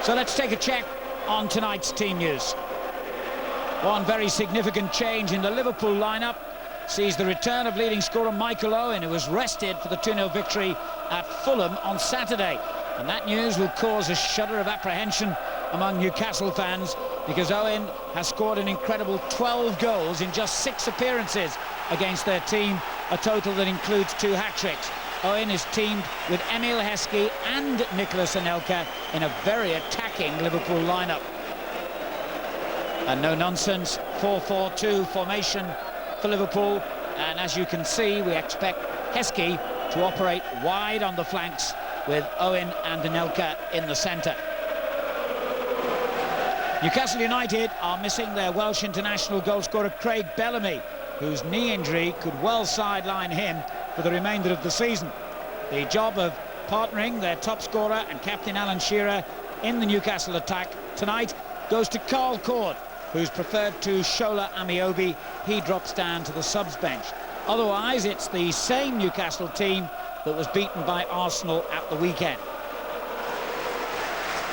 So let's take a check on tonight's team news. One very significant change in the Liverpool lineup sees the return of leading scorer Michael Owen, who was rested for the 2-0 victory at Fulham on Saturday. And that news will cause a shudder of apprehension among Newcastle fans, because Owen has scored an incredible 12 goals in just 6 appearances against their team, a total that includes 2 hat-tricks. Owen is teamed with Emile Heskey and Nicolas Anelka in a very attacking Liverpool lineup. A no-nonsense 4-4-2 formation for Liverpool, and as you can see, we expect Heskey to operate wide on the flanks with Owen and Anelka in the centre. Newcastle United are missing their Welsh international goalscorer Craig Bellamy, whose knee injury could well sideline him for the remainder of the season. The job of partnering their top scorer and captain Alan Shearer in the Newcastle attack tonight goes to Carl Cord, who's preferred to Shola Amiobi. He drops down to the subs bench. Otherwise, it's the same Newcastle team that was beaten by Arsenal at the weekend.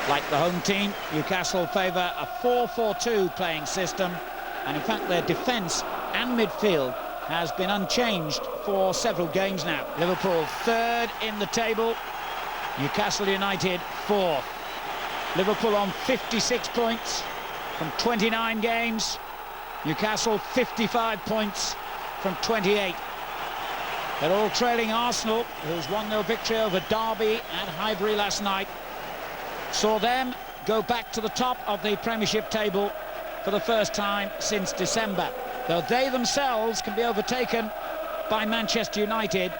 Like the home team, Newcastle favour a 4-4-2 playing system, and in fact their defence and midfield has been unchanged for several games now. Liverpool third in the table, Newcastle United fourth. Liverpool on 56 points from 29 games, Newcastle 55 points from 28. They're all trailing Arsenal, whose 1-0 victory over Derby at Highbury last night saw them go back to the top of the Premiership table for the first time since December, though they themselves can be overtaken by Manchester United,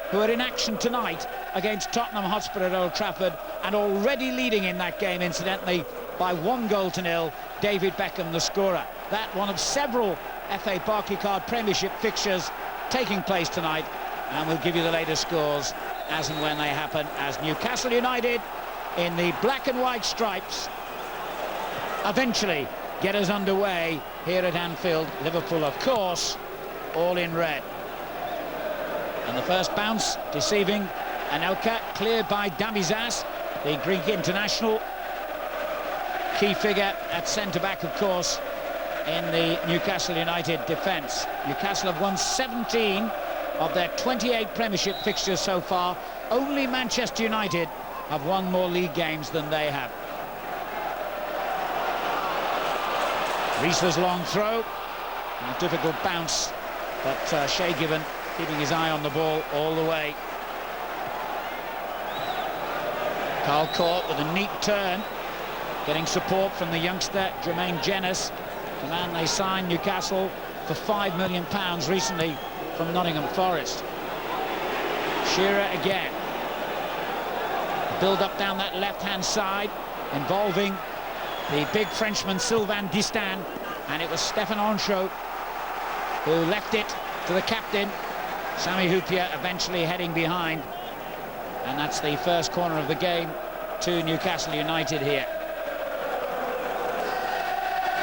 who are in action tonight against Tottenham Hotspur at Old Trafford, and already leading in that game, incidentally, by 1-0. David Beckham, the scorer. That one of several FA Barclaycard Premiership fixtures taking place tonight, and we'll give you the latest scores as and when they happen, as Newcastle United in the black and white stripes eventually get us underway here at Anfield. Liverpool, of course, all in red. And the first bounce deceiving Anelka, cleared by Damizas, the Greek international, key figure at centre-back, of course, in the Newcastle United defence. Newcastle have won 17 of their 28 Premiership fixtures so far. Only Manchester United have won more league games than they have. Riesler's long throw, a difficult bounce, but Shea Given keeping his eye on the ball all the way. Carl Court with a neat turn, getting support from the youngster Jermaine Jenas, the man they signed Newcastle for £5 million recently from Nottingham Forest. Shearer again. Build up down that left-hand side, involving the big Frenchman Sylvain Distin, and it was Stéphane Henchoz who left it to the captain, Sami Hyypiä, eventually heading behind, and that's the first corner of the game to Newcastle United here.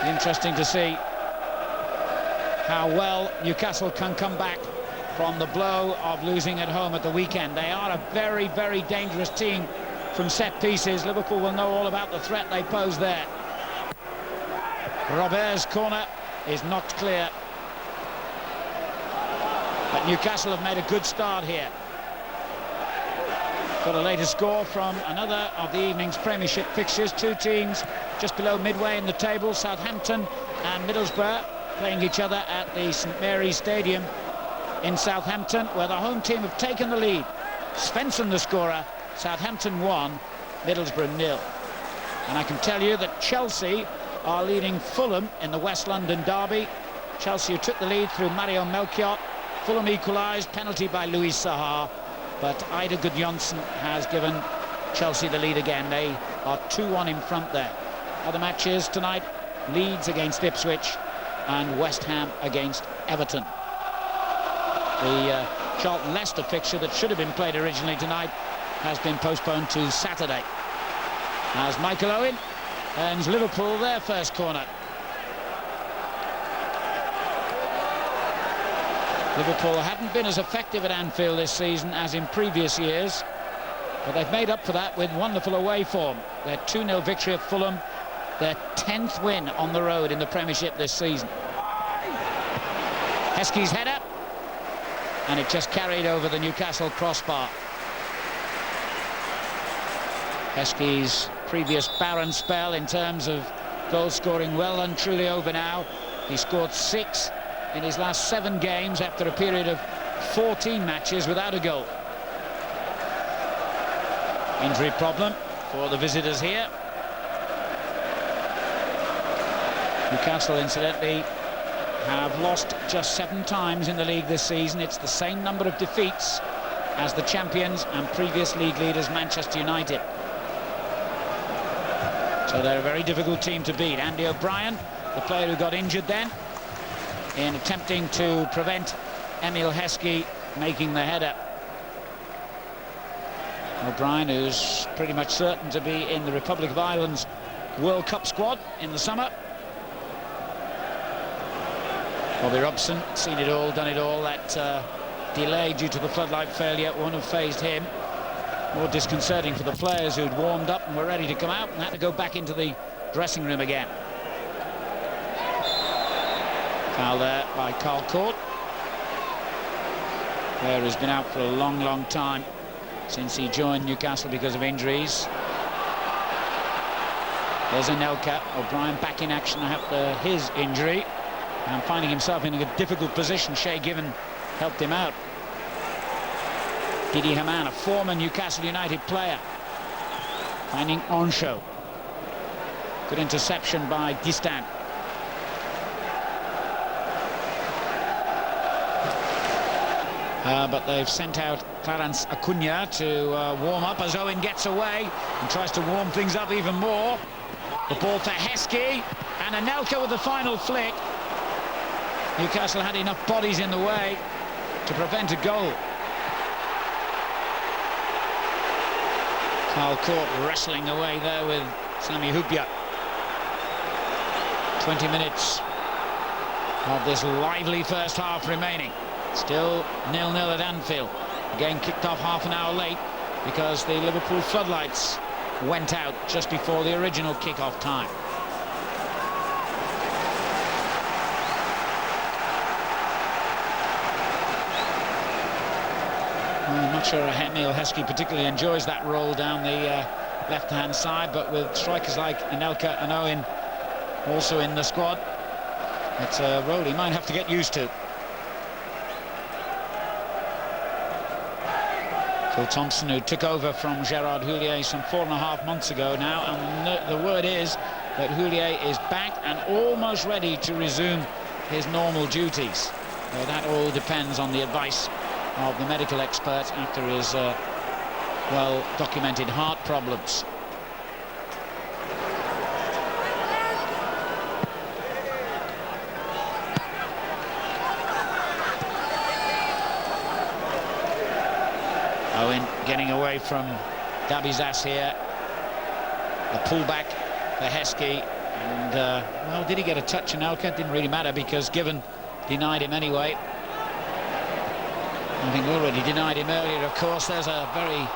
Interesting to see how well Newcastle can come back from the blow of losing at home at the weekend. They are a very, very dangerous team from set pieces. Liverpool will know all about the threat they pose there. Robert's corner is knocked clear, but Newcastle have made a good start here. Got a latest score from another of the evening's Premiership fixtures. Two teams just below midway in the table, Southampton and Middlesbrough, playing each other at the St Mary's Stadium in Southampton, where the home team have taken the lead. Svensson the scorer, Southampton 1, Middlesbrough 0. And I can tell you that Chelsea are leading Fulham in the West London derby. Chelsea, who took the lead through Mario Melchiot. Fulham equalised, penalty by Louis Sahar, but Ida Gudjonsson has given Chelsea the lead again. They are 2-1 in front there. Other matches tonight: Leeds against Ipswich and West Ham against Everton. The Charlton-Leicester fixture that should have been played originally tonight has been postponed to Saturday, as Michael Owen earns Liverpool their first corner. Liverpool haven't been as effective at Anfield this season as in previous years. But they've made up for that with wonderful away form. Their 2-0 victory at Fulham, their 10th win on the road in the Premiership this season. Heskey's header, and it just carried over the Newcastle crossbar. Heskey's previous barren spell in terms of goal scoring well and truly over now. He scored 6 in his last 7 games after a period of 14 matches without a goal. Injury problem for the visitors here. Newcastle, incidentally, have lost just 7 times in the league this season. It's the same number of defeats as the champions and previous league leaders Manchester United. So they're a very difficult team to beat. Andy O'Brien, the player who got injured then, in attempting to prevent Emile Heskey making the header. O'Brien, who's pretty much certain to be in the Republic of Ireland's World Cup squad in the summer. Bobby Robson, seen it all, done it all. That delay due to the floodlight failure won't have fazed him. More disconcerting for the players who'd warmed up and were ready to come out and had to go back into the dressing room again. Foul there by Carl Court. Player has been out for a long time since he joined Newcastle because of injuries. There's Anelka. O'Brien back in action after his injury and finding himself in a difficult position. Shay Given helped him out. Didi Hamann, a former Newcastle United player, finding Onsho. Good interception by Distin. But they've sent out Clarence Acuna to warm up as Owen gets away and tries to warm things up even more. The ball to Heskey, and Anelka with the final flick. Newcastle had enough bodies in the way to prevent a goal. Carl Court wrestling away there with Sami Hyypiä. 20 minutes of this lively first half remaining. Still 0-0 at Anfield. The game kicked off half an hour late because the Liverpool floodlights went out just before the original kick-off time. I'm not sure Emile Heskey particularly enjoys that roll down the left-hand side, but with strikers like Anelka and Owen also in the squad, it's a roll he might have to get used to. Phil Thompson, who took over from Gerard Houllier some 4.5 months ago now, and the word is that Houllier is back and almost ready to resume his normal duties. That all depends on the advice of the medical experts after his well-documented heart problems. Owen getting away from Dabizas here. The pullback for Heskey, and well, did he get a touch? Anelka? Didn't really matter because Given denied him anyway. Having already denied him earlier, of course. There's a very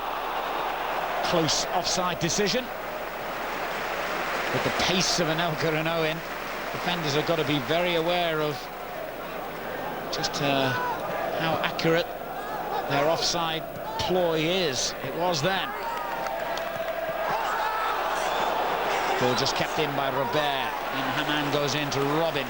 close offside decision. With the pace of Anelka and Owen, defenders have got to be very aware of just how accurate their offside ploy is. It was then. Ball just kept in by Robert, and Hamann goes in to rob him.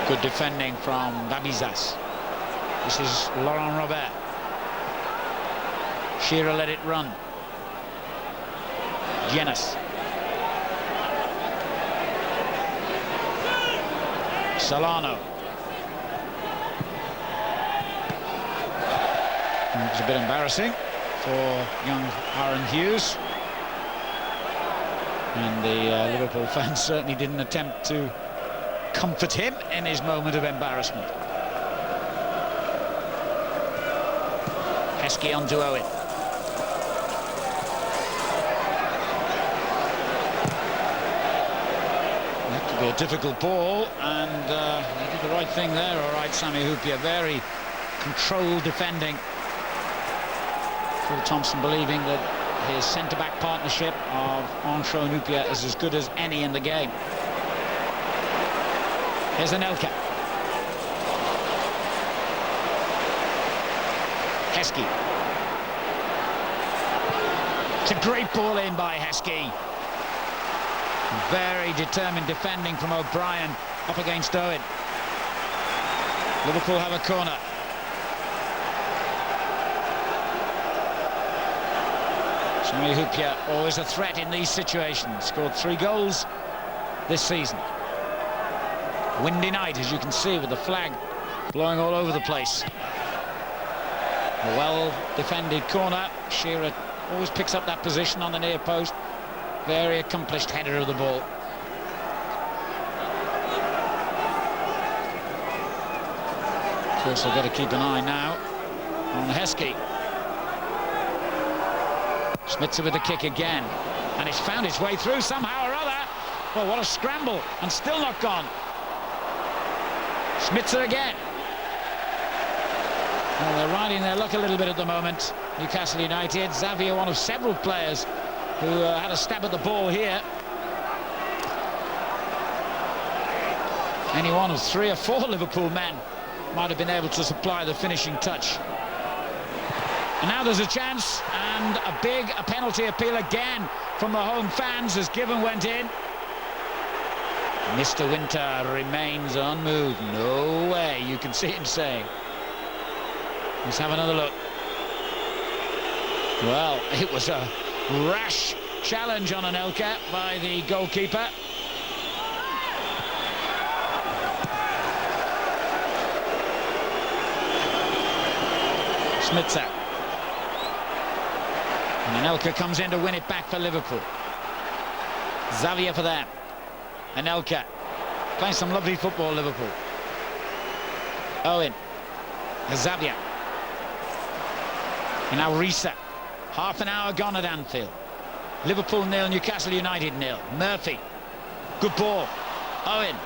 Good defending from Dabizas. This is Laurent Robert. Shearer let it run. Jenas. Solano. And it was a bit embarrassing for young Aaron Hughes. And the Liverpool fans certainly didn't attempt to comfort him in his moment of embarrassment. Heskey on to Owen. Be a difficult ball, and he did the right thing there. All right, Sami Hyypiä, very controlled defending. Phil Thompson believing that his centre-back partnership of Ancho and Hyypiä is as good as any in the game. Here's Anelka. Heskey. It's a great ball in by Heskey. Very determined defending from O'Brien up against Owen. Liverpool have a corner. Sami Hyypiä always a threat in these situations. Scored 3 goals this season. Windy night, as you can see, with the flag blowing all over the place. A well-defended corner. Shearer always picks up that position on the near post. Very accomplished header of the ball. Of course, they've got to keep an eye now on Heskey. Schmitzer with the kick again, and it's found its way through somehow or other. Well, what a scramble, and still not gone. Schmitzer again. Well, they're riding their luck a little bit at the moment, Newcastle United. Xavier, one of several players who had a stab at the ball here. Any one of 3 or 4 Liverpool men might have been able to supply the finishing touch. And now there's a chance, and a penalty appeal again from the home fans as Given went in. Mr. Winter remains unmoved. No way, you can see him saying. Let's have another look. Well, it was a rash challenge on Anelka by the goalkeeper. Schmitzer. And Anelka comes in to win it back for Liverpool. Xavier for them. Anelka playing some lovely football, Liverpool. Owen. Xavier. And now Risa. Half an hour gone at Anfield. Liverpool 0, Newcastle United 0. Murphy. Good ball. Owen.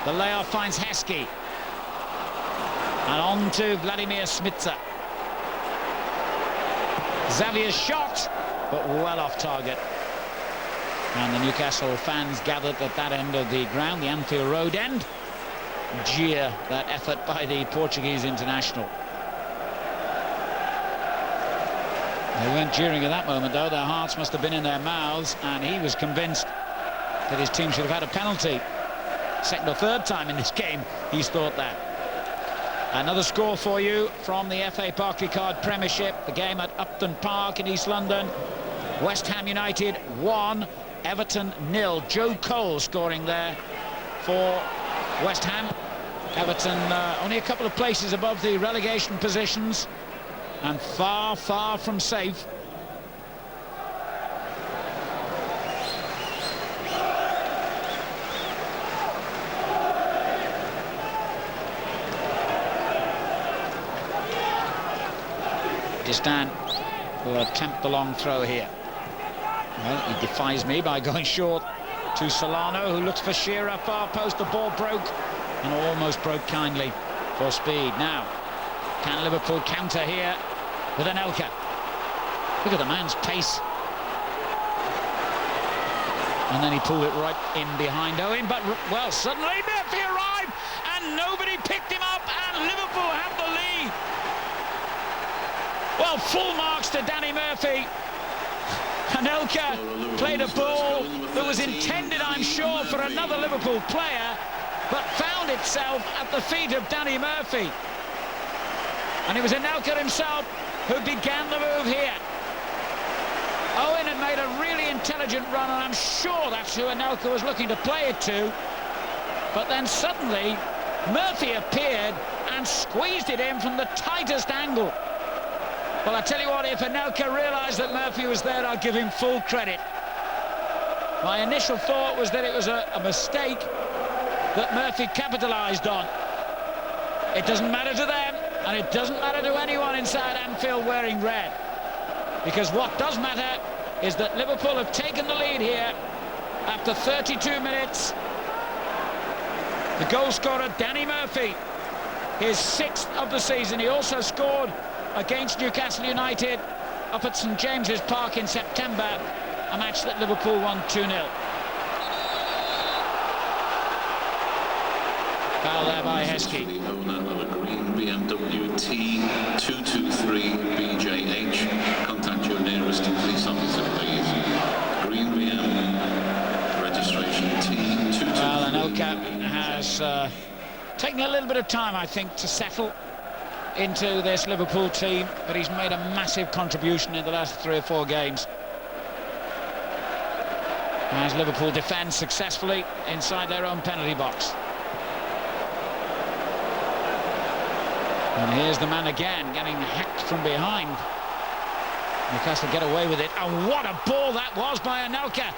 The layoff finds Heskey. And on to Vladimir Schmitzer. Xavier's shot, but well off target. And the Newcastle fans gathered at that end of the ground, the Anfield Road end. Jeer that effort by the Portuguese international. They weren't jeering at that moment, though. Their hearts must have been in their mouths, and he was convinced that his team should have had a penalty. Second or third time in this game he's thought that. Another score for you from the FA Barclaycard Premiership. The game at Upton Park in East London. West Ham United 1, Everton 0. Joe Cole scoring there for West Ham. Everton only a couple of places above the relegation positions, and far, far from safe. Distan will attempt the long throw here. Well, he defies me by going short to Solano, who looks for Shearer, far post. The ball broke, and almost broke kindly for speed. Now, can Liverpool counter here with Anelka? Look at the man's pace. And then he pulled it right in behind Owen, but, well, suddenly Murphy arrived, and nobody picked him up, and Liverpool have the lead. Well, full marks to Danny Murphy. Anelka played a ball that was intended, I'm sure, for another Liverpool player, but found itself at the feet of Danny Murphy. And it was Anelka himself who began the move here. Owen had made a really intelligent run, and I'm sure that's who Anelka was looking to play it to. But then suddenly, Murphy appeared and squeezed it in from the tightest angle. Well, I tell you what, if Anelka realised that Murphy was there, I'll give him full credit. My initial thought was that it was a mistake that Murphy capitalised on. It doesn't matter to them, and it doesn't matter to anyone inside Anfield wearing red. Because what does matter is that Liverpool have taken the lead here after 32 minutes. The goal scorer, Danny Murphy, his 6th of the season. He also scored against Newcastle United up at St James's Park in September, a match that Liverpool won 2-0. Foul there by Heskey. The owner of a green BMW T223BJH. Contact your nearest police officer, please. Green BM, registration T223. Well, Anelka has taken a little bit of time, I think, to settle into this Liverpool team, but he's made a massive contribution in the last 3 or 4 games. As Liverpool defend successfully inside their own penalty box. And here's the man again, getting hacked from behind. Newcastle get away with it. And what a ball that was by Anelka.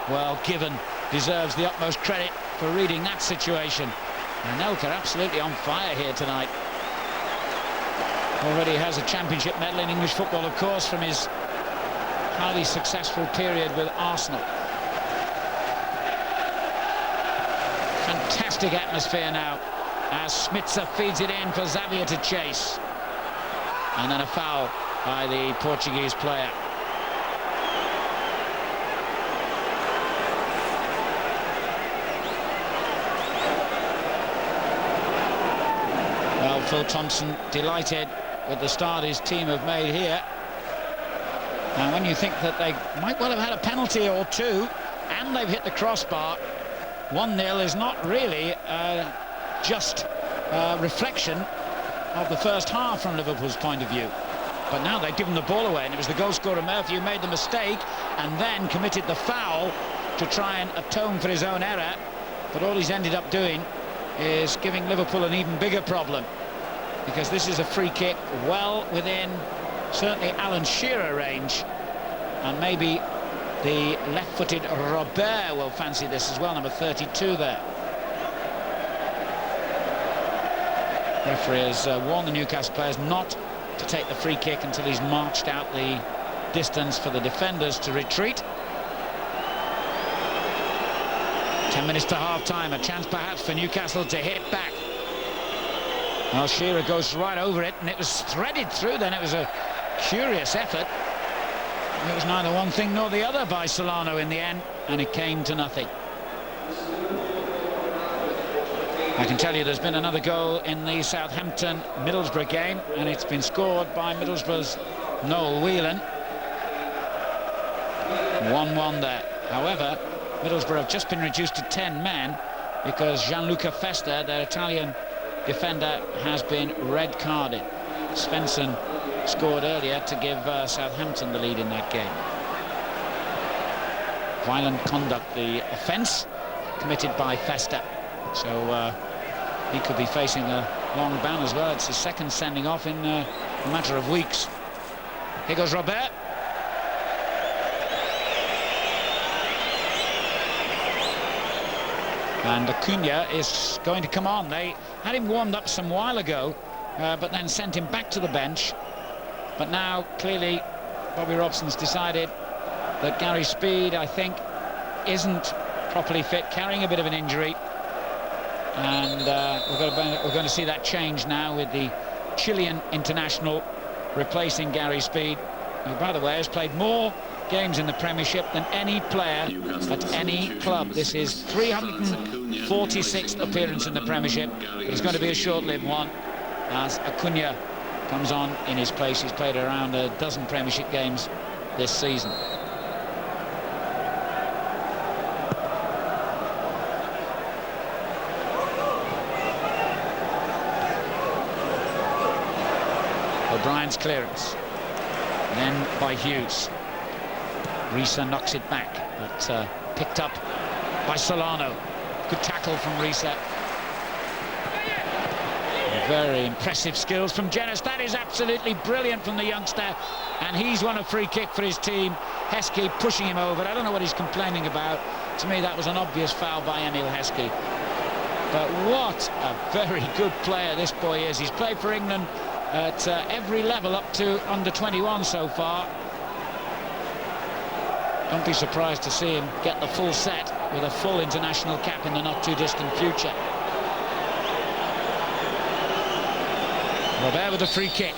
Well, Given deserves the utmost credit for reading that situation. Anelka absolutely on fire here tonight. Already has a championship medal in English football, of course, from his highly successful period with Arsenal. Fantastic atmosphere now as Smitsa feeds it in for Xavier to chase. And then a foul by the Portuguese player. Well, Phil Thompson delighted with the start his team have made here. And when you think that they might well have had a penalty or 2 and they've hit the crossbar, 1-0 is not really just reflection of the first half from Liverpool's point of view. But now they've given the ball away, and it was the goal scorer Murphy who made the mistake and then committed the foul to try and atone for his own error. But all he's ended up doing is giving Liverpool an even bigger problem, because this is a free kick well within certainly Alan Shearer range, and maybe the left-footed Robert will fancy this as well, number 32 there. Referee has warned the Newcastle players not to take the free kick until he's marched out the distance for the defenders to retreat. 10 minutes to half-time, a chance perhaps for Newcastle to hit back. Well, Shearer goes right over it, and it was threaded through then. It was a curious effort. It was neither one thing nor the other by Solano in the end, and it came to nothing. I can tell you there's been another goal in the Southampton-Middlesbrough game, and it's been scored by Middlesbrough's Noel Whelan. 1-1 there. However, Middlesbrough have just been reduced to 10 men because Gianluca Festa, their Italian defender, has been red-carded. Svensson scored earlier to give Southampton the lead in that game. Violent conduct, the offence committed by Festa. So he could be facing a long ban as well. It's his second sending off in a matter of weeks. Here goes Robert. And Acuna is going to come on. They had him warmed up some while ago, but then sent him back to the bench. But now, clearly, Bobby Robson's decided that Gary Speed, I think, isn't properly fit, carrying a bit of an injury. And we're going to see that change now with the Chilean international replacing Gary Speed, who, by the way, has played more games in the Premiership than any player at any club. This is 346th appearance in the Premiership. It's going to be a short-lived one as Acuna comes on in his place. He's played around a dozen Premiership games this season. O'Brien's clearance, then by Hughes. Risa knocks it back, but picked up by Solano. Good tackle from Risa. Very impressive skills from Jenas. That is absolutely brilliant from the youngster, and he's won a free kick for his team. Heskey pushing him over. I don't know what he's complaining about. To me, that was an obvious foul by Emil Heskey. But what a very good player this boy is. He's played for England at every level up to under 21 so far. Don't be surprised to see him get the full set with a full international cap in the not too distant future. Robert with a free kick.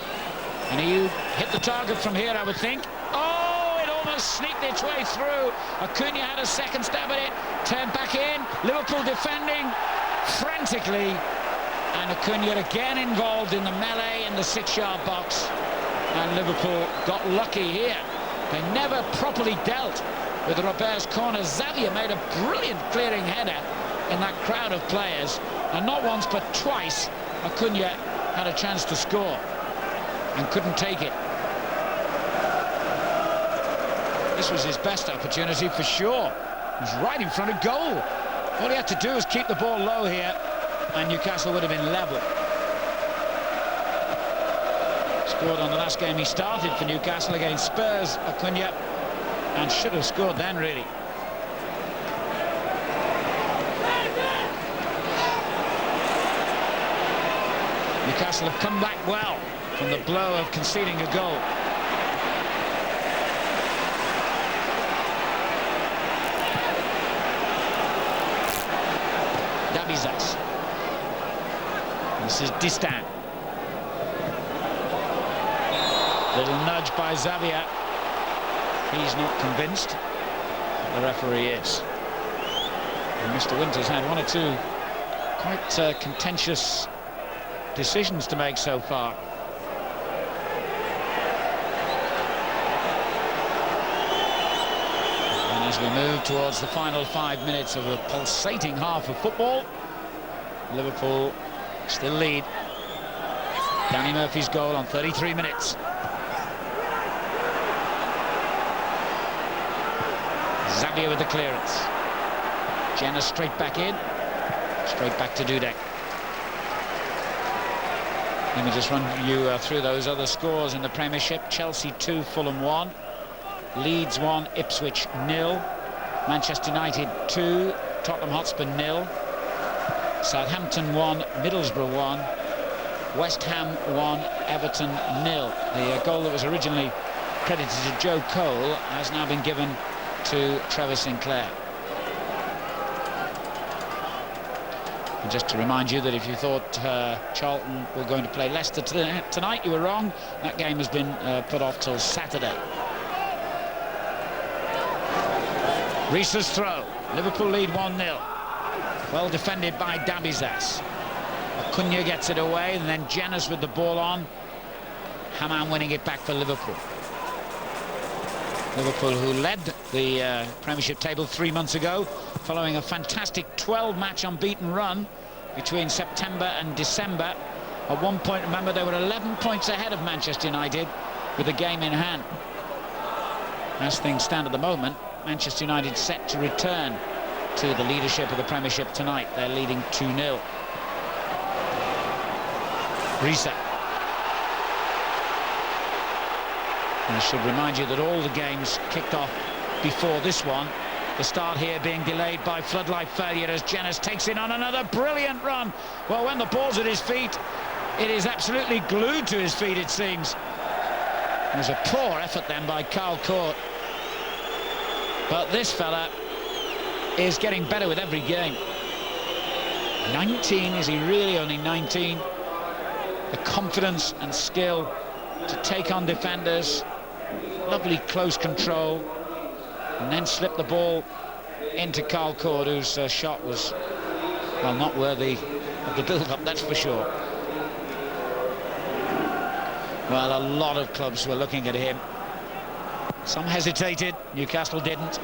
And he hit the target from here, I would think. Oh, it almost sneaked its way through. Acuna had a second stab at it. Turned back in. Liverpool defending frantically. And Acuna again involved in the melee in the 6-yard box. And Liverpool got lucky here. They never properly dealt with Robert's corner. Xavier made a brilliant clearing header in that crowd of players. And not once but twice Acuna had a chance to score and couldn't take it. This was his best opportunity for sure. He was right in front of goal. All he had to do was keep the ball low here and Newcastle would have been level. Scored on the last game he started for Newcastle against Spurs, Acuna, and should have scored then, really. Newcastle have come back well from the blow of conceding a goal. Dabizas. This is Distin. Little nudge by Xavier. He's not convinced. The referee is. And Mr. Winters had one or two quite contentious decisions to make so far. And as we move towards the final 5 minutes of a pulsating half of football, Liverpool still lead. Danny Murphy's goal on 33 minutes. Xavier with the clearance. Jenner straight back in. Straight back to Dudek. Let me just run you through those other scores in the Premiership. Chelsea 2, Fulham 1. Leeds 1, Ipswich 0. Manchester United 2, Tottenham Hotspur 0. Southampton 1, Middlesbrough 1. West Ham 1, Everton 0. The goal that was originally credited to Joe Cole has now been given to Trevor Sinclair. And just to remind you that if you thought Charlton were going to play Leicester tonight, you were wrong. That game has been put off till Saturday. Reese's throw. Liverpool lead 1-0. Well defended by Dabizas. Acuna gets it away, and then Jenner with the ball on. Hamann winning it back for Liverpool. Liverpool, who led the Premiership table 3 months ago, following a fantastic 12-match unbeaten run between September and December. At one point, remember, they were 11 points ahead of Manchester United with the game in hand. As things stand at the moment, Manchester United set to return to the leadership of the Premiership tonight. They're leading 2-0. Risa. I should remind you that all the games kicked off before this one. The start here being delayed by floodlight failure as Jenner takes it on another brilliant run. Well, when the ball's at his feet, it is absolutely glued to his feet, it seems. It was a poor effort then by Carl Court. But this fella is getting better with every game. 19, is he really only 19? The confidence and skill to take on defenders, lovely close control, and then slip the ball into Carl Court, whose shot was, well, not worthy of the build-up, that's for sure. Well, a lot of clubs were looking at him. Some hesitated, Newcastle didn't.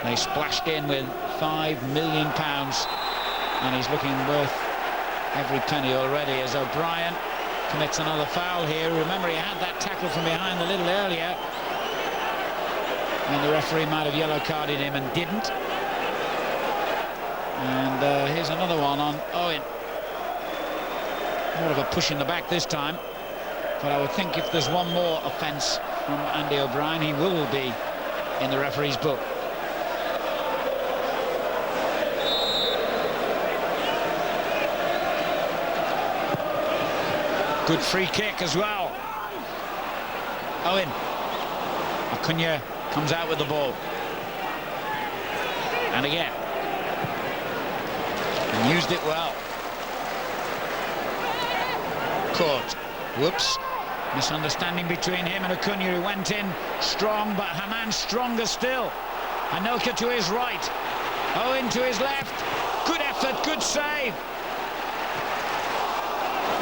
They splashed in with £5 million, and he's looking worth every penny already as O'Brien commits another foul here. Remember, he had that tackle from behind a little earlier, and the referee might have yellow carded him and didn't. And here's another one on Owen. More of a push in the back this time, but I would think if there's one more offence from Andy O'Brien, he will be in the referee's book. Good free kick as well. Owen. Acuna comes out with the ball. And again. And used it well. Court. Whoops. Misunderstanding between him and Acuna, who went in strong, but Haman stronger still. Anelka to his right. Owen to his left. Good effort, good save.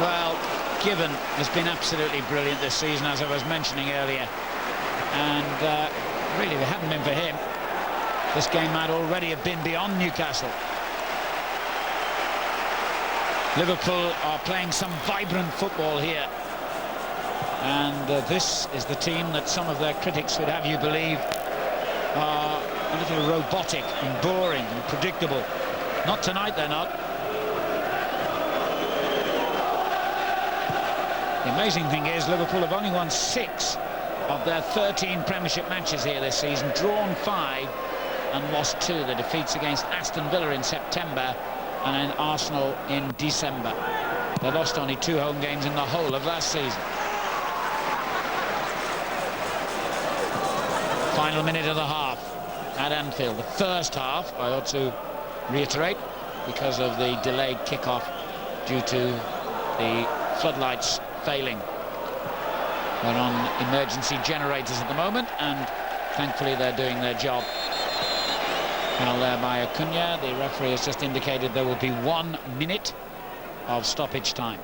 Well, Given has been absolutely brilliant this season, as I was mentioning earlier. And really, if it hadn't been for him, this game might already have been beyond Newcastle. Liverpool are playing some vibrant football here. And this is the team that some of their critics would have you believe are a little robotic and boring and predictable. Not tonight, they're not. The amazing thing is Liverpool have only won 6 of their 13 Premiership matches here this season, drawn 5 and lost 2. The defeats against Aston Villa in September and then Arsenal in December. They lost only 2 home games in the whole of last season. Final minute of the half at Anfield. The first half, I ought to reiterate, because of the delayed kick-off due to the floodlights failing. We're on emergency generators at the moment, and thankfully they're doing their job. Foul there by Acuna. The referee has just indicated there will be 1 minute of stoppage time.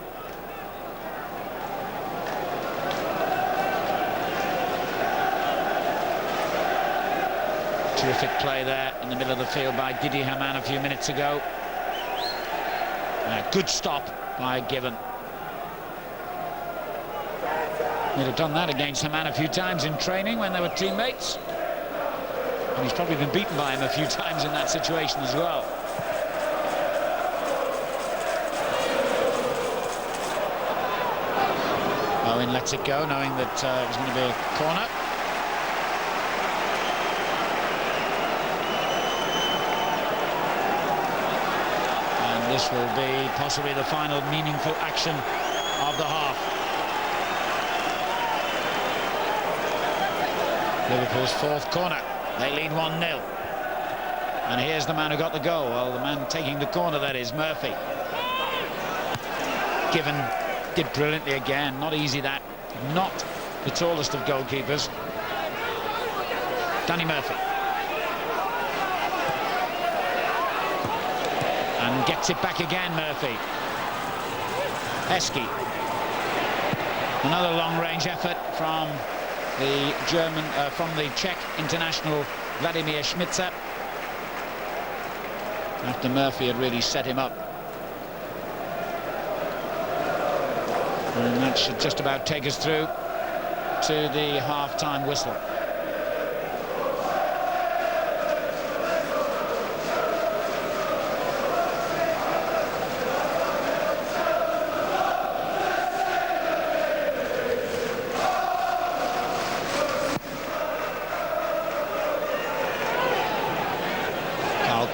Terrific play there in the middle of the field by Didi Hamann a few minutes ago. Good stop by Given. He'd have done that against Hamann a few times in training when they were teammates. And he's probably been beaten by him a few times in that situation as well. Owen lets it go, knowing that it was going to be a corner. And this will be possibly the final meaningful action of the half. Liverpool's 4th corner. They lead 1-0. And here's the man who got the goal. Well, the man taking the corner, that is, Murphy. Given did brilliantly again. Not easy, that. Not the tallest of goalkeepers. Danny Murphy. And gets it back again, Murphy. Eski. Another long-range effort from the German, from the Czech international Vladimir Šmicer. After Murphy had really set him up. And that should just about take us through to the half-time whistle.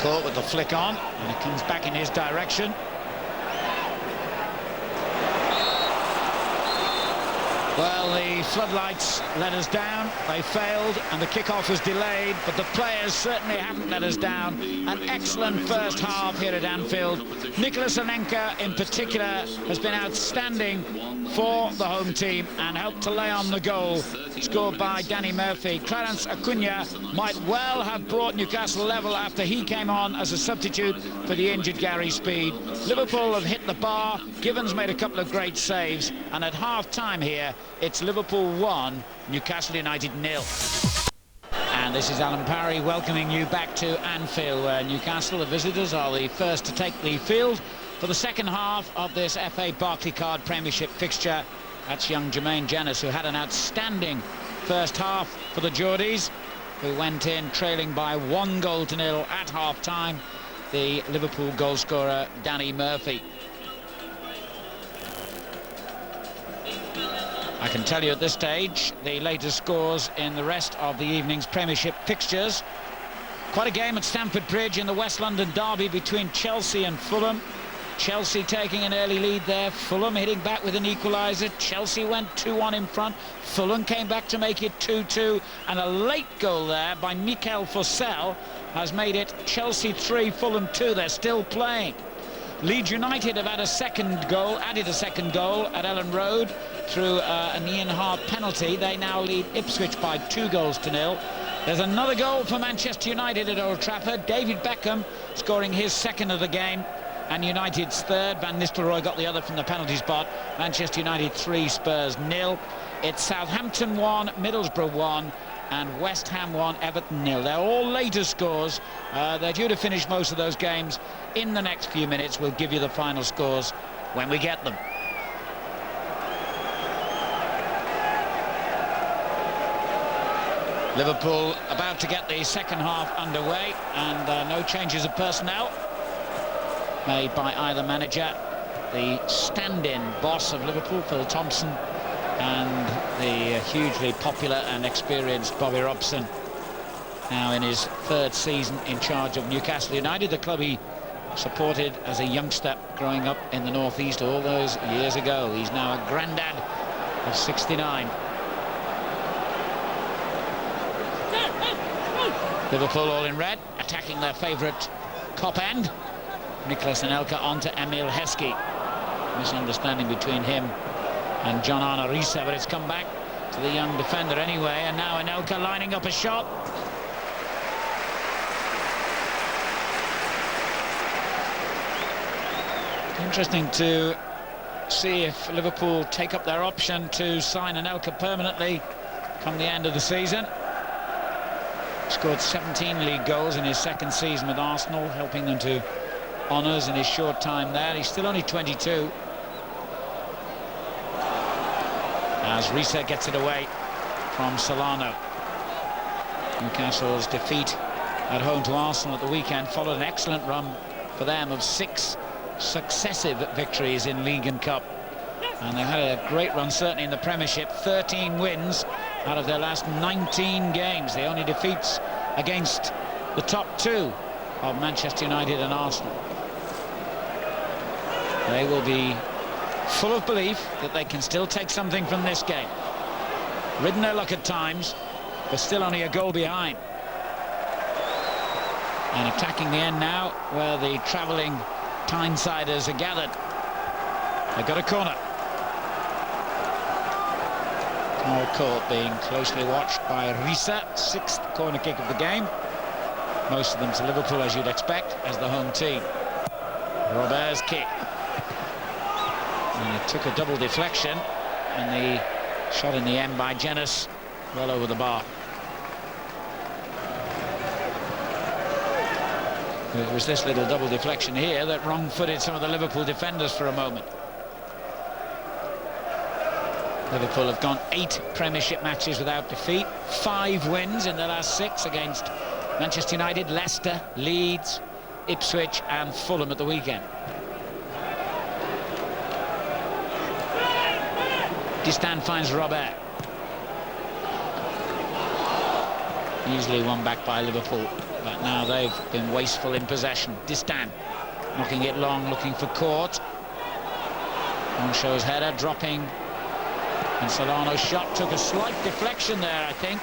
Caught with the flick on, and it comes back in his direction. Well, the floodlights let us down. They failed, and the kickoff was delayed, but the players certainly haven't let us down. An excellent first half here at Anfield. Nicolas Anelka, in particular, has been outstanding for the home team and helped to lay on the goal scored by Danny Murphy. Clarence Acuna might well have brought Newcastle level after he came on as a substitute for the injured Gary Speed. Liverpool have hit the bar. Givens made a couple of great saves, and at half-time here, it's Liverpool 1, Newcastle United 0. And this is Alan Parry welcoming you back to Anfield, where Newcastle, the visitors, are the first to take the field for the second half of this FA Barclaycard Premiership fixture. That's young Jermaine Jenas, who had an outstanding first half for the Geordies, who went in trailing by 1-0 at half-time. The Liverpool goalscorer, Danny Murphy. I can tell you at this stage the latest scores in the rest of the evening's Premiership fixtures. Quite a game at Stamford Bridge in the West London derby between Chelsea and Fulham. Chelsea taking an early lead there. Fulham hitting back with an equaliser. Chelsea went 2-1 in front. Fulham came back to make it 2-2. And a late goal there by Mikel Fossell has made it Chelsea 3, Fulham 2. They're still playing. Leeds United have had a second goal, added a second goal at Ellen Road through an Ian Hart penalty. They now lead Ipswich by 2-0. There's another goal for Manchester United at Old Trafford. David Beckham scoring his second of the game, and United's third. Van Nistelrooy got the other from the penalty spot. Manchester United 3, Spurs 0. It's Southampton 1, Middlesbrough 1, and West Ham 1, Everton 0. They're all later scores. They're due to finish most of those games in the next few minutes. We'll give you the final scores when we get them. Liverpool about to get the second half underway, and no changes of personnel made by either manager. The stand-in boss of Liverpool, Phil Thompson, and the hugely popular and experienced Bobby Robson, now in his third season in charge of Newcastle United, the club he supported as a youngster growing up in the northeast all those years ago. He's now a granddad of 69. Liverpool all in red, attacking their favourite cop end. Nicholas Anelka onto Emil Heskey. Misunderstanding between him and John Arne Riise, but it's come back to the young defender anyway, and now Anelka lining up a shot. Interesting to see if Liverpool take up their option to sign Anelka permanently come the end of the season. Scored 17 league goals in his second season with Arsenal, helping them to honours in his short time there. He's still only 22. As Riise gets it away from Solano. Newcastle's defeat at home to Arsenal at the weekend followed an excellent run for them of 6 successive victories in League and Cup. And they've had a great run, certainly in the Premiership. 13 wins out of their last 19 games. The only defeats against the top 2 of Manchester United and Arsenal. They will be full of belief that they can still take something from this game. Ridden their luck at times, but still only a goal behind. And attacking the end now, where the travelling Tynesiders are gathered. They've got a corner. All court being closely watched by Riise, 6th corner kick of the game. Most of them to Liverpool, as you'd expect, as the home team. Robert's kick. And it took a double deflection, and the shot in the end by Jenas well over the bar. It was this little double deflection here that wrong-footed some of the Liverpool defenders for a moment. Liverpool have gone 8 Premiership matches without defeat, 5 wins in the last 6 against Manchester United, Leicester, Leeds, Ipswich and Fulham at the weekend. Distin finds Robert. Easily won back by Liverpool, but now they've been wasteful in possession. Distin knocking it long, looking for court. Longshow's header dropping, and Solano's shot took a slight deflection there, I think.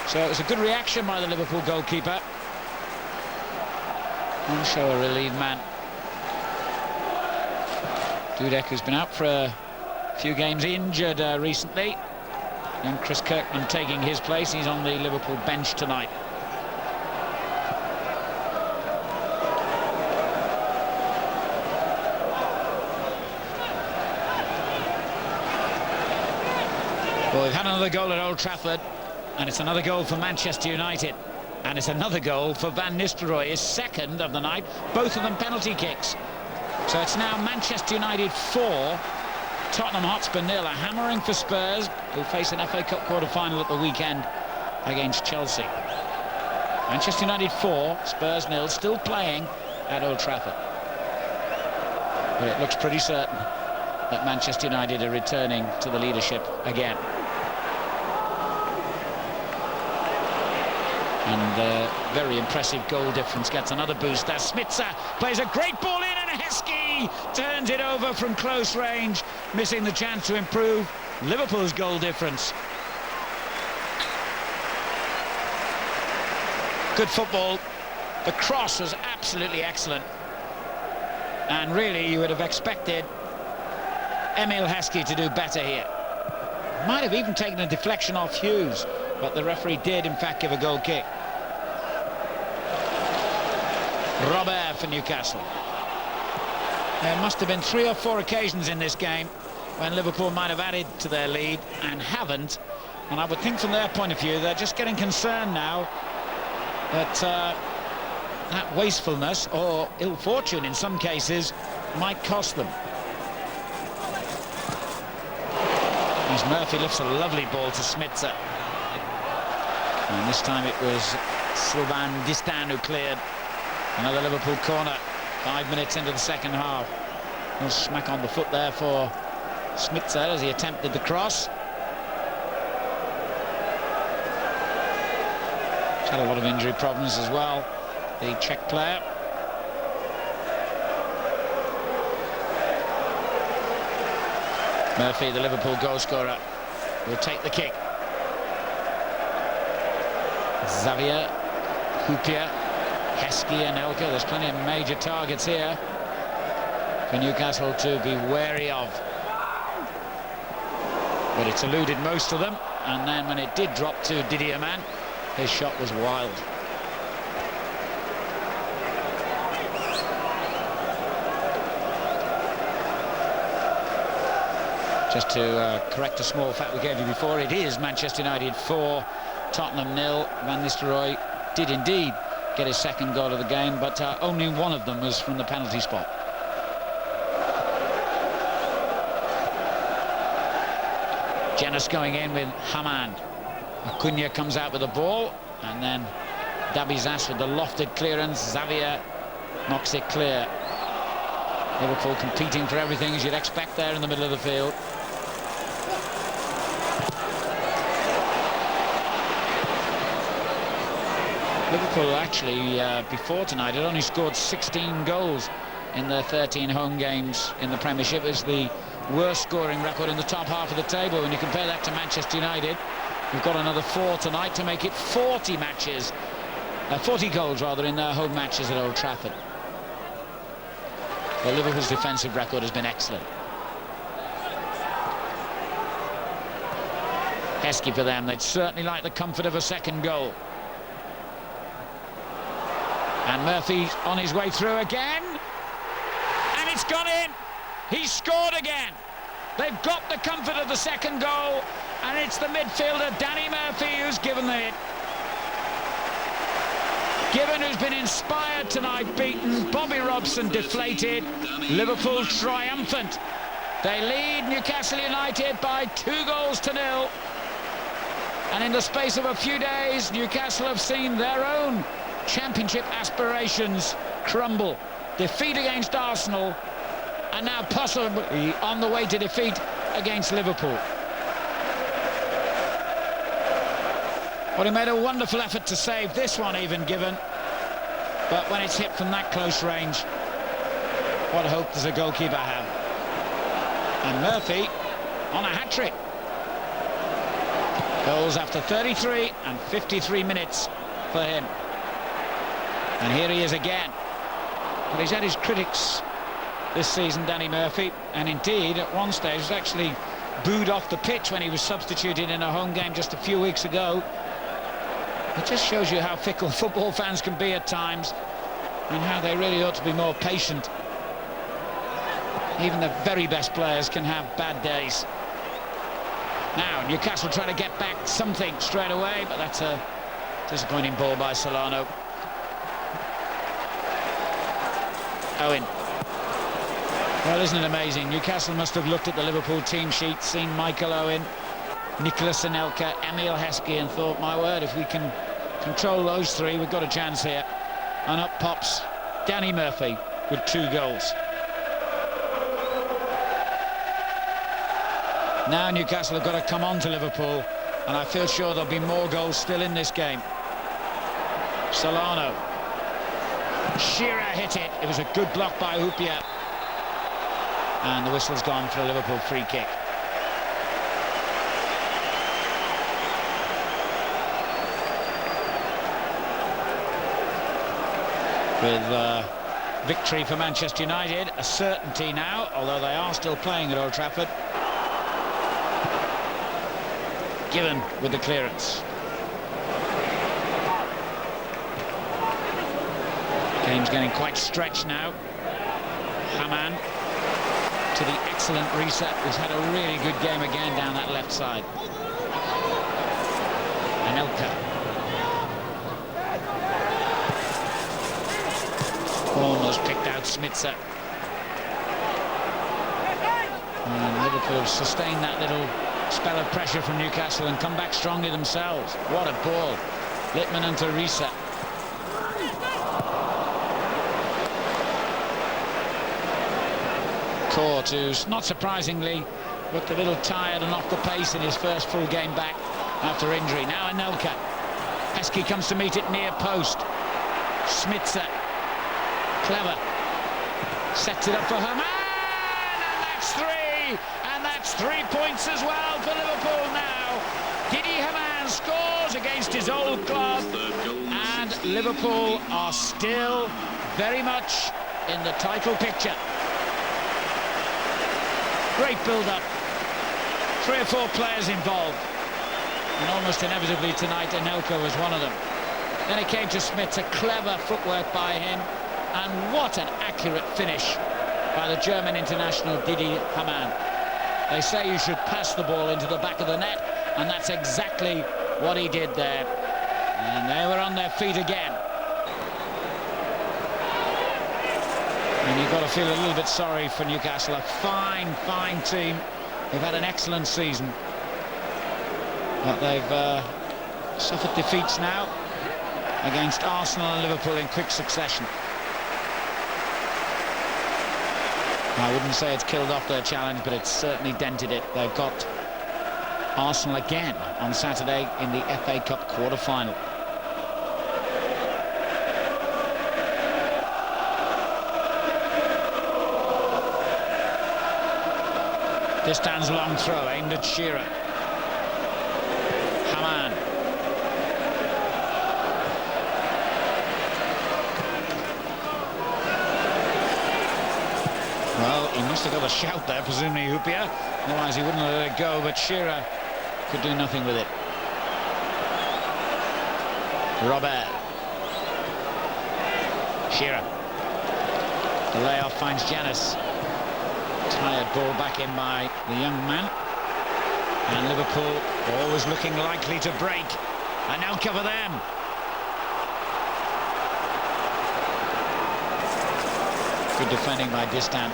So it was a good reaction by the Liverpool goalkeeper. Longshow a relieved man. Dudek, who's been out for a few games injured recently. And Chris Kirkman taking his place. He's on the Liverpool bench tonight. Well, we've had another goal at Old Trafford, and it's another goal for Manchester United, and it's another goal for Van Nistelrooy, his second of the night, both of them penalty kicks. So it's now Manchester United 4, Tottenham Hotspur 0, a hammering for Spurs, who face an FA Cup quarter-final at the weekend against Chelsea. Manchester United 4, Spurs 0, still playing at Old Trafford. But it looks pretty certain that Manchester United are returning to the leadership again. And very impressive goal difference gets another boost as Smitsa plays a great ball in, and Heskey turns it over from close range, missing the chance to improve Liverpool's goal difference. Good football. The cross was absolutely excellent. And really, you would have expected Emil Heskey to do better here. Might have even taken a deflection off Hughes, but the referee did, in fact, give a goal kick. Robert for Newcastle. There must have been 3 or 4 occasions in this game when Liverpool might have added to their lead and haven't. And I would think from their point of view, they're just getting concerned now that that wastefulness or ill fortune in some cases might cost them. As Murphy lifts a lovely ball to Smitzer. And this time it was Sylvain Distin who cleared. Another Liverpool corner, 5 minutes into the second half. No smack on the foot there for Smitzer as he attempted the cross. He's had a lot of injury problems as well, the Czech player. Murphy, the Liverpool goal scorer, will take the kick. Xavier, Hupia, Heskey and Elka. There's plenty of major targets here for Newcastle to be wary of. But it's eluded most of them, and then when it did drop to Didier Mann, his shot was wild. Just to correct a small fact we gave you before, it is Manchester United 4, Tottenham 0. Van Nistelrooy did indeed get his second goal of the game, but only one of them was from the penalty spot. Janus going in with Hammond. Acuna comes out with the ball, and then Dabizas with the lofted clearance. Xavier knocks it clear. Liverpool competing for everything, as you'd expect there in the middle of the field. Liverpool actually, before tonight, had only scored 16 goals in their 13 home games in the Premiership. It was the worst scoring record in the top half of the table. When you compare that to Manchester United, we've got another 4 tonight to make it 40 matches, 40 goals rather, in their home matches at Old Trafford. Well, Liverpool's defensive record has been excellent. Heskey for them. They'd certainly like the comfort of a second goal. And Murphy's on his way through again. And it's gone in. He's scored again. They've got the comfort of the second goal. And it's the midfielder, Danny Murphy, who's given it. Given, who's been inspired tonight, beaten. Bobby Robson deflated. Liverpool triumphant. They lead Newcastle United by 2-0. And in the space of a few days, Newcastle have seen their own championship aspirations crumble. Defeat against Arsenal, and now possibly on the way to defeat against Liverpool. Well, he made a wonderful effort to save this one, even given. But when it's hit from that close range, what hope does a goalkeeper have? And Murphy on a hat-trick. Goals after 33 and 53 minutes for him. And here he is again. But he's had his critics this season, Danny Murphy, and indeed at one stage was actually booed off the pitch when he was substituted in a home game just a few weeks ago. It just shows you how fickle football fans can be at times, and how they really ought to be more patient. Even the very best players can have bad days. Now Newcastle trying to get back something straight away, but that's a disappointing ball by Solano. Owen. Well, isn't it amazing? Newcastle must have looked at the Liverpool team sheet, seen Michael Owen, Nicholas Anelka, Emil Heskey, and thought, my word, if we can control those three, we've got a chance here. And up pops Danny Murphy with 2 goals. Now Newcastle have got to come on to Liverpool, and I feel sure there'll be more goals still in this game. Solano. Shearer hit it. It was a good block by Hupia. And the whistle's gone for a Liverpool free kick. With victory for Manchester United, a certainty now, although they are still playing at Old Trafford. Given with the clearance. Game's getting quite stretched now. Hamann to the excellent reset, who's had a really good game again down that left side. Anelka. Almost picked out Smitsa. And Liverpool have sustained that little spell of pressure from Newcastle and come back strongly themselves. What a ball. Littman into reset. Court, who's not surprisingly looked a little tired and off the pace in his first full game back after injury. Now Anelka. Heskey comes to meet it near post. Smitsa. Clever. Sets it up for Hamann, and that's three. And that's 3 points as well for Liverpool now. Didi Hamann scores against his old club, and Liverpool are still very much in the title picture. Great build-up. 3 or 4 players involved, and almost inevitably tonight Anelka was one of them. Then it came to Smith, a clever footwork by him, and what an accurate finish by the German international Didi Hamann. They say you should pass the ball into the back of the net, and that's exactly what he did there. And they were on their feet again. And you've got to feel a little bit sorry for Newcastle. A fine, fine team. They've had an excellent season, but they've suffered defeats now against Arsenal and Liverpool in quick succession. I wouldn't say it's killed off their challenge, but it's certainly dented it. They've got Arsenal again on Saturday in the FA Cup quarter-final. Distan's long throw aimed at Shearer. Hamann. Well, he must have got a shout there, presumably Hupia. Otherwise he wouldn't have let it go, but Shearer could do nothing with it. Robert. Shearer. The layoff finds Janus. Tired ball back in by the young man. And Liverpool always looking likely to break. And now cover them. Good defending by Distan.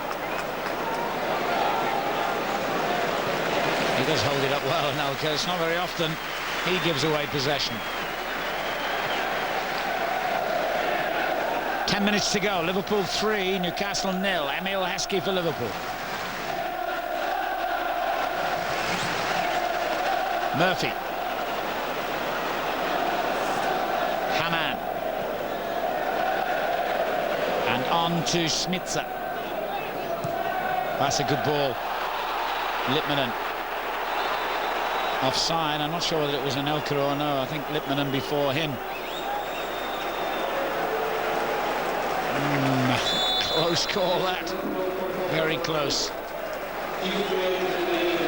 He does hold it up well, Anelka. It's not very often he gives away possession. 10 minutes to go. Liverpool 3, Newcastle 0. Emil Heskey for Liverpool. Murphy. Hamann. And on to Smitsa. That's a good ball. Littmanen. Offside. I'm not sure whether it was Anelka or no. I think Littmanen before him. Close call, that. Very close.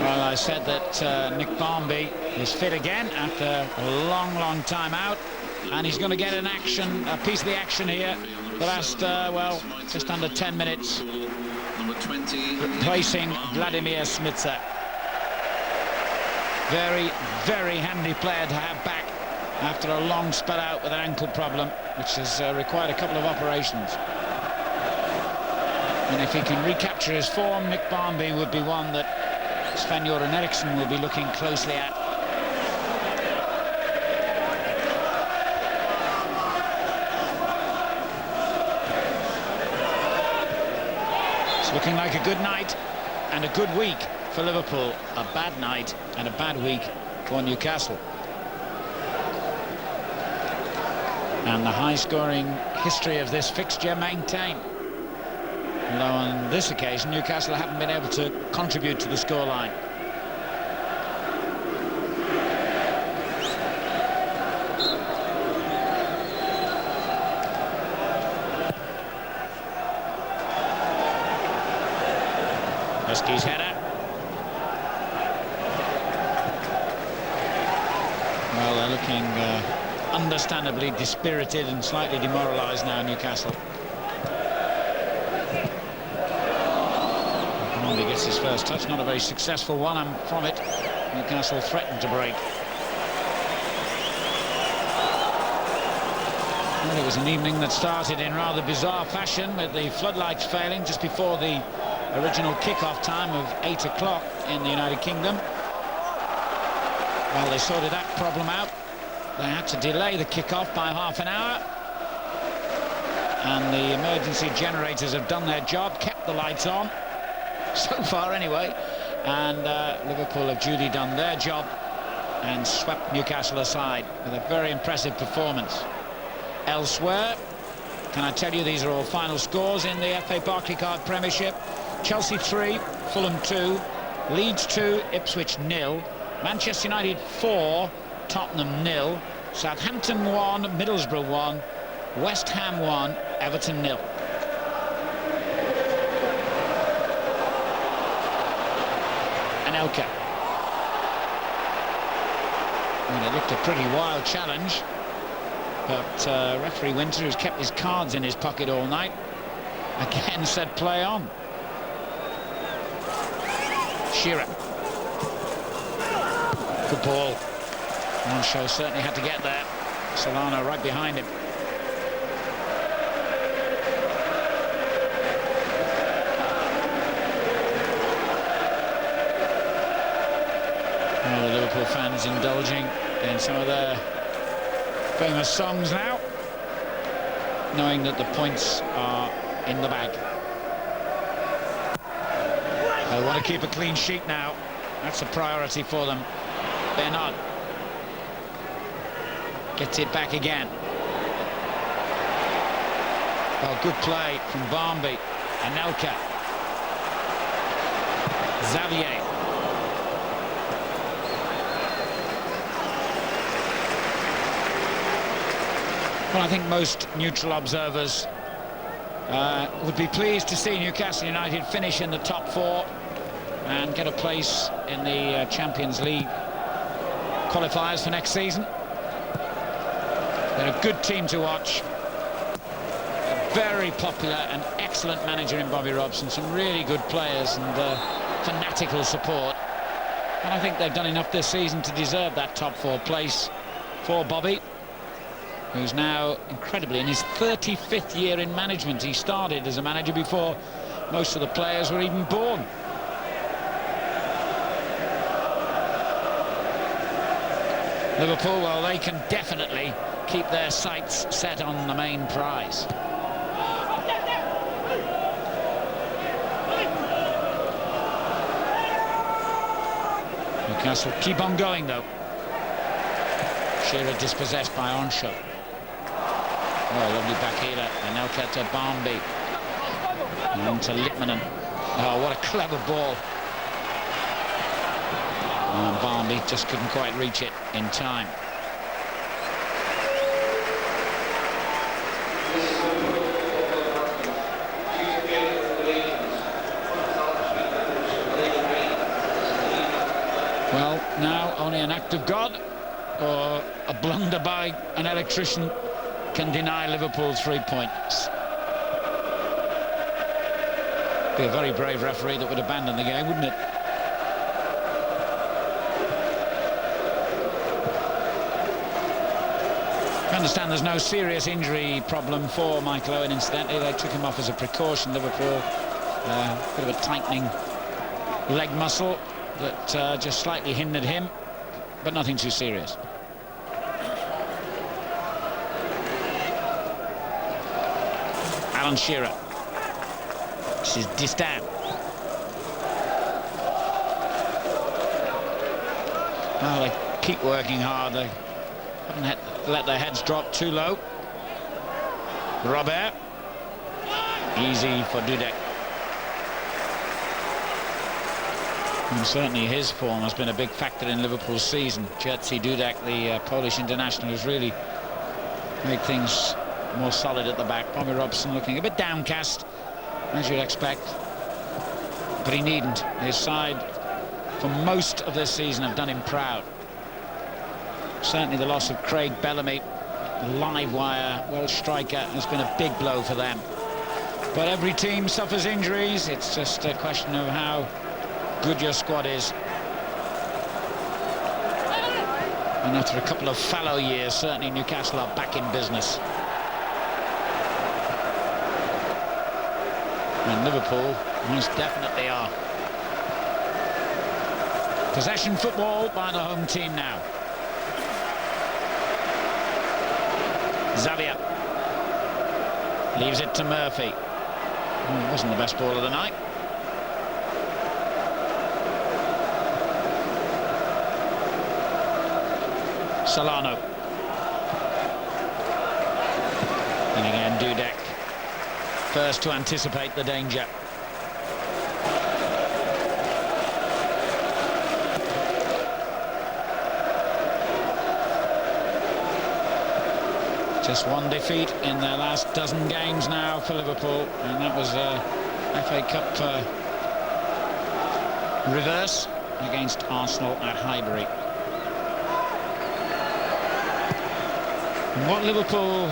Well, I said that Nick Barmby is fit again after a long time out, and he's going to get a piece of the action here the last, well, just under 10 minutes, replacing Vladimir Smitsa. Very handy player to have back after a long spell out with an ankle problem, which has required a couple of operations. And if he can recapture his form, Nick Barmby would be one that Sven-Göran Eriksson will be looking closely at. It's looking like a good night and a good week for Liverpool. A bad night and a bad week for Newcastle. And the high-scoring history of this fixture maintained. Although on this occasion, Newcastle haven't been able to contribute to the scoreline. Husky's header. Well, they're looking understandably dispirited and slightly demoralised now, Newcastle. He gets his first touch, not a very successful one, and from it, Newcastle threatened to break. Well, it was an evening that started in rather bizarre fashion, with the floodlights failing just before the original kick-off time of 8 o'clock in the United Kingdom. Well, they sorted that problem out. They had to delay the kick-off by half an hour. And the emergency generators have done their job, kept the lights on. So far, anyway. And Liverpool have duly done their job and swept Newcastle aside with a very impressive performance. Elsewhere, can I tell you, these are all final scores in the FA Barclaycard Premiership. Chelsea 3, Fulham 2, Leeds 2, Ipswich 0, Manchester United 4, Tottenham 0, Southampton 1, Middlesbrough 1, West Ham 1, Everton 0. Anelka. And it looked a pretty wild challenge, but referee Winter, who's kept his cards in his pocket all night, again said play on. Shearer. Good ball. Moncho certainly had to get there. Solano right behind him. Well, the Liverpool fans indulging in some of their famous songs now, knowing that the points are in the bag. They want to keep a clean sheet now. That's a priority for them. Bernard gets it back again. Oh, good play from Barmby. Anelka. Xavier. Well, I think most neutral observers would be pleased to see Newcastle United finish in the top 4 and get a place in the Champions League qualifiers for next season. They're a good team to watch. A very popular and excellent manager in Bobby Robson. Some really good players and fanatical support. And I think they've done enough this season to deserve that top 4 place for Bobby, who's now, incredibly, in his 35th year in management. He started as a manager before most of the players were even born. Liverpool, well, they can definitely keep their sights set on the main prize. Newcastle keep on going, though. Shearer dispossessed by Onshaw. Oh, lovely back header. Anelka to Barmby. And to Lippmann. Oh, what a clever ball. And Barmby just couldn't quite reach it in time. Well, now only an act of God or a blunder by an electrician can deny Liverpool 3 points. Be a very brave referee that would abandon the game, wouldn't it? I understand there's no serious injury problem for Michael Owen, incidentally. They took him off as a precaution, Liverpool. Bit of a tightening leg muscle that just slightly hindered him, but nothing too serious. Alan Shearer. This is Distan. Well, they keep working hard. They haven't had to let their heads drop too low. Robert. Easy for Dudek. And certainly his form has been a big factor in Liverpool's season. Jerzy Dudek, the Polish international, has really made things more solid at the back. Bobby Robson looking a bit downcast, as you'd expect. But he needn't. His side, for most of this season, have done him proud. Certainly the loss of Craig Bellamy, the live wire Welsh striker, has been a big blow for them. But every team suffers injuries. It's just a question of how good your squad is. And after a couple of fallow years, certainly Newcastle are back in business. And Liverpool most definitely are. Possession football by the home team now. Xavier leaves it to Murphy. It wasn't the best ball of the night. Solano. And again Dudek, first to anticipate the danger. Just one defeat in their last dozen games now for Liverpool, and that was a FA Cup reverse against Arsenal at Highbury. And what Liverpool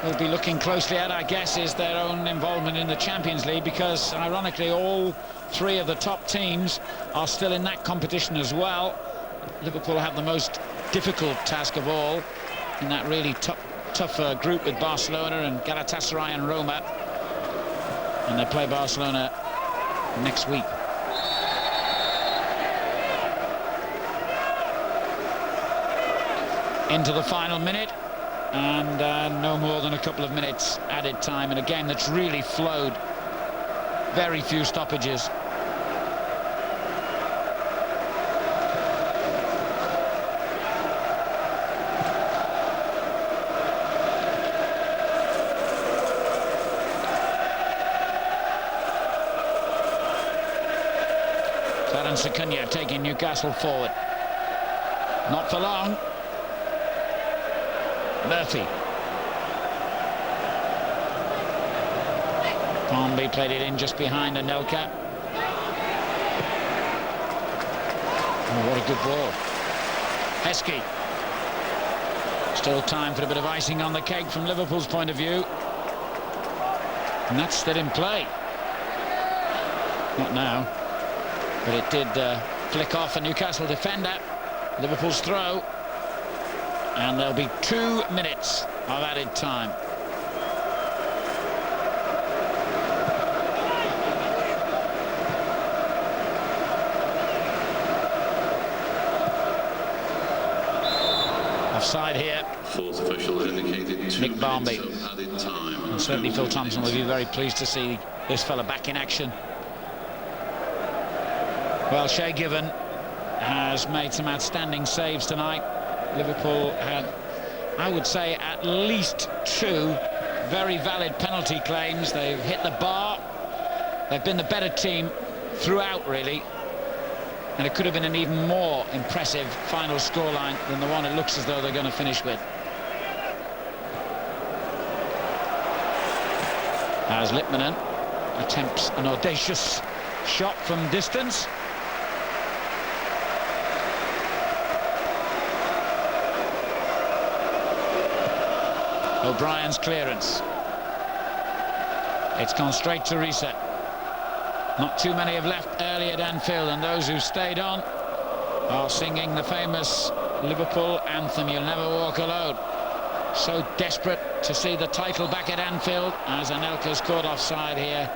will be looking closely at, I guess, is their own involvement in the Champions League, because ironically all three of the top teams are still in that competition as well. Liverpool have the most difficult task of all in that really tough group with Barcelona and Galatasaray and Roma, and they play Barcelona next week. Into the final minute, and no more than a couple of minutes added time in a game that's really flowed. Very few stoppages. Sakunya taking Newcastle forward. Not for long. Murphy. Barnby played it in just behind Anelka. Oh, what a good ball. Heskey. Still time for a bit of icing on the cake from Liverpool's point of view. And that's still in play. Not now. But it did flick off a Newcastle defender. Liverpool's throw. And there'll be 2 minutes of added time. Offside here. Fourth official indicated 2 Nick Barnby. minutes of added time. And certainly Phil Thompson will be very pleased to see this fella back in action. Well, Shay Given has made some outstanding saves tonight. Liverpool had, I would say, at least 2 very valid penalty claims. They've hit the bar. They've been the better team throughout, really. And it could have been an even more impressive final scoreline than the one it looks as though they're going to finish with. As Lippmanen attempts an audacious shot from distance. O'Brien's clearance. It's gone straight to reset. Not too many have left early at Anfield, and those who stayed on are singing the famous Liverpool anthem, You'll Never Walk Alone. So desperate to see the title back at Anfield, as Anelka's caught offside here.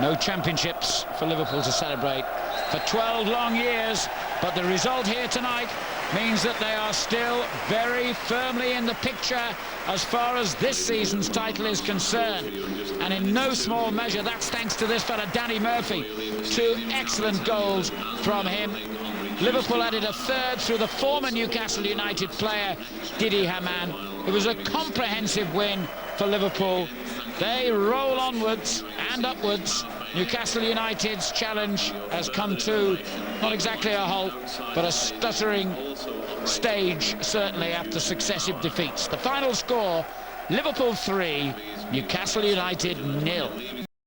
No championships for Liverpool to celebrate for 12 long years, but the result here tonight means that they are still very firmly in the picture as far as this season's title is concerned. And in no small measure, that's thanks to this fella, Danny Murphy. 2 excellent goals from him. Liverpool added a third through the former Newcastle United player, Didi Hamann. It was a comprehensive win for Liverpool. They roll onwards and upwards. Newcastle United's challenge has come to not exactly a halt, but a stuttering stage, certainly, after successive defeats. The final score, Liverpool 3, Newcastle United 0.